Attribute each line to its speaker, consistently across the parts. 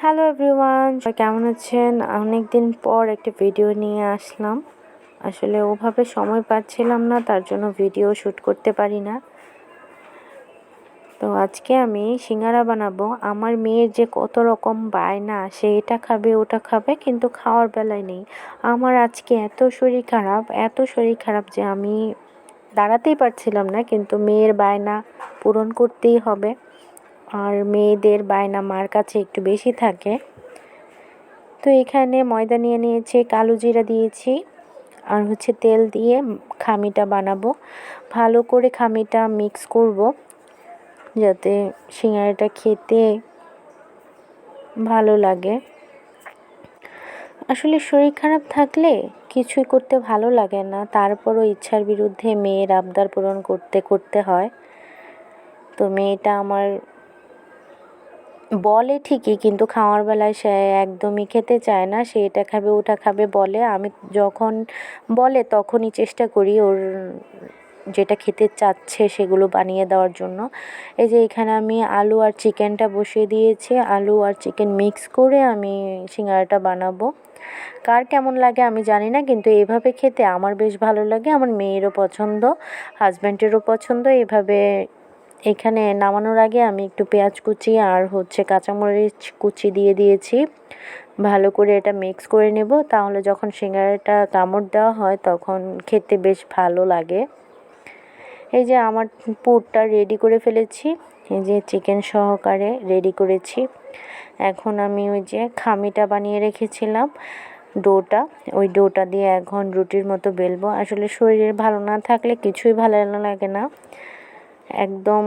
Speaker 1: Hello everyone, কেমন আছেন? অনেক দিন পর একটা ভিডিও নিয়ে আসলাম। আসলে ওভাবে সময় পাচ্ছিলাম না, তার জন্য ভিডিও শ্যুট করতে পারি না। তো আজকে আমি সিঙ্গারা বানাবো। আমার মেয়ের যে কত রকম বায়না, সে এটা খাবে ওটা খাবে, কিন্তু খাওয়ার বেলায় নেই। আমার আজকে এত শরীর খারাপ যে আমি দাঁড়াতেই পারছিলাম না, কিন্তু মেয়ের বায়না পূরণ করতেই হবে। আর মেয়েদের বায়না মার কাছে একটু বেশি থাকে। তো এখানে ময়দা নিয়ে নিয়েছি, কালো জিরা দিয়েছি, আর তেল দিয়ে খামিটা বানাবো। ভালো করে খামিটা মিক্স করব, যাতে সিঙ্গারাটা খেতে ভালো লাগে। আসলে শরীর খারাপ থাকলে কিছুই করতে ভালো লাগে না, তারপরও ইচ্ছার বিরুদ্ধে মেয়ের আবদার পূরণ করতে হয়। তো মেয়েটা আমার বলে ঠিকই, কিন্তু খাওয়ার বেলায় সে একদমই খেতে চায় না। সে এটা খাবে ওটা খাবে বলে। আমি যখন বলে তখনই চেষ্টা করি ওর যেটা খেতে চাচ্ছে সেগুলো বানিয়ে দেওয়ার জন্য। এই যে এখানে আমি আলু আর চিকেনটা বসিয়ে দিয়েছি। আলু আর চিকেন মিক্স করে আমি সিঙ্গারাটা বানাবো। কার কেমন লাগে আমি জানি না, কিন্তু এভাবে খেতে আমার বেশ ভালো লাগে। আমার মেয়েরও পছন্দ, হাজব্যান্ডেরও পছন্দ। এভাবে এখানে নামানোর আগে আমি একটু পেঁয়াজ কুচি আর কাঁচামরিচ কুচি দিয়ে দিয়েছি। ভালো করে এটা মিক্স করে নেব, তাহলে যখন সিঙ্গারাটা কামড় দেওয়া হয় তখন খেতে বেশ ভালো লাগে। এই যে আমার পুরটা রেডি করে ফেলেছি, এই যে চিকেন সহকারে রেডি করেছি। এখন আমি ওই যে খামিটা বানিয়ে রেখেছিলাম, ওই ডোটা দিয়ে এখন রুটির মতো বেলবো। আসলে শরীরে ভালো না থাকলে কিছুই ভালো লাগে না, একদম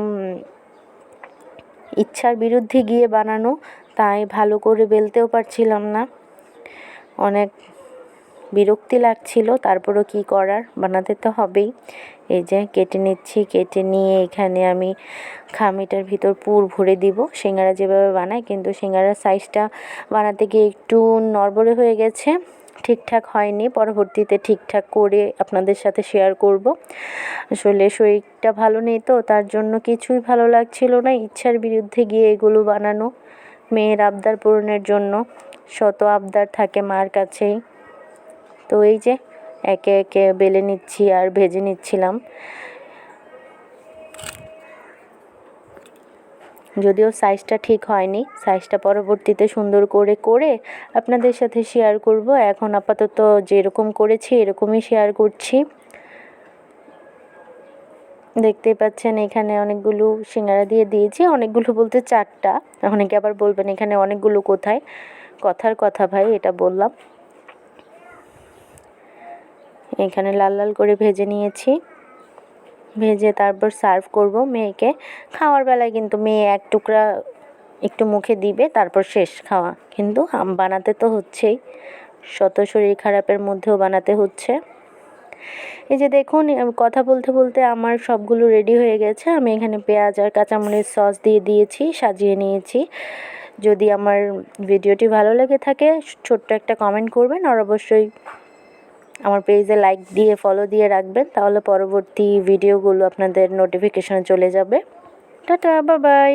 Speaker 1: ইচ্ছার বিরুদ্ধে গিয়ে বানানো, তাই ভালো করে বেলতেও পারছিলাম না, অনেক বিরক্তি লাগছিল। তারপরও কি করার, বানাতে তো হবেই। এই যে কেটে নিচ্ছি, কেটে নিয়ে এখানে আমি খামিটার ভিতর পুর ভরে দিব, সিঙ্গারা যেভাবে বানাই। কিন্তু সিঙ্গারার সাইজটা বানাতে গিয়ে একটু নড়বড়ে হয়ে গেছে, ঠিকঠাক হয়নি। পরবর্তীতে ঠিকঠাক করে আপনাদের সাথে শেয়ার করব। আসলে শরীরটা ভালো নেই, তো তার জন্য কিছুই ভালো লাগছিল না। ইচ্ছার বিরুদ্ধে গিয়ে এগুলো বানানো, মেয়ের আবদার পূরণের জন্য। শত আবদার থাকে মার কাছেই। তো এই যে একে একে বেলে নিচ্ছি আর ভেজে নিচ্ছিলাম। যদিও সাইজটা ঠিক হয়নি, সাইজটা পরবর্তীতে সুন্দর করে আপনাদের সাথে শেয়ার করব। এখন আপাতত যেরকম করেছি এরকমই শেয়ার করছি। দেখতেই পাচ্ছেন এখানে অনেকগুলো সিঙ্গারা দিয়ে দিয়েছি, অনেকগুলো বলতে 4টা। অনেকে আবার বলবেন এখানে অনেকগুলো কোথায়, কথার কথা ভাই, এটা বললাম। এখানে লাল লাল করে ভেজে নিয়েছি, ভেজে তারপর সার্ভ করব মেয়েকে। খাওয়ার বেলায় কিন্তু মেয়ে এক টুকরা একটু মুখে দিবে, তারপর শেষ খাওয়া। কিন্তু বানাতে তো হচ্ছেই, শত শরীর খারাপের মধ্যেও বানাতে হচ্ছে। এই যে দেখুন, কথা বলতে বলতে আমার সবগুলো রেডি হয়ে গেছে। আমি এখানে পেঁয়াজ আর কাঁচামরিচ সস দিয়ে দিয়েছি, সাজিয়ে নিয়েছি। যদি আমার ভিডিওটি ভালো লেগে থাকে ছোট্ট একটা কমেন্ট করবেন, আর অবশ্যই আমার পেজে লাইক দিয়ে ফলো দিয়ে রাখবেন, তাহলে পরবর্তী ভিডিওগুলো আপনাদের নোটিফিকেশনে চলে যাবে। Tata, bye bye.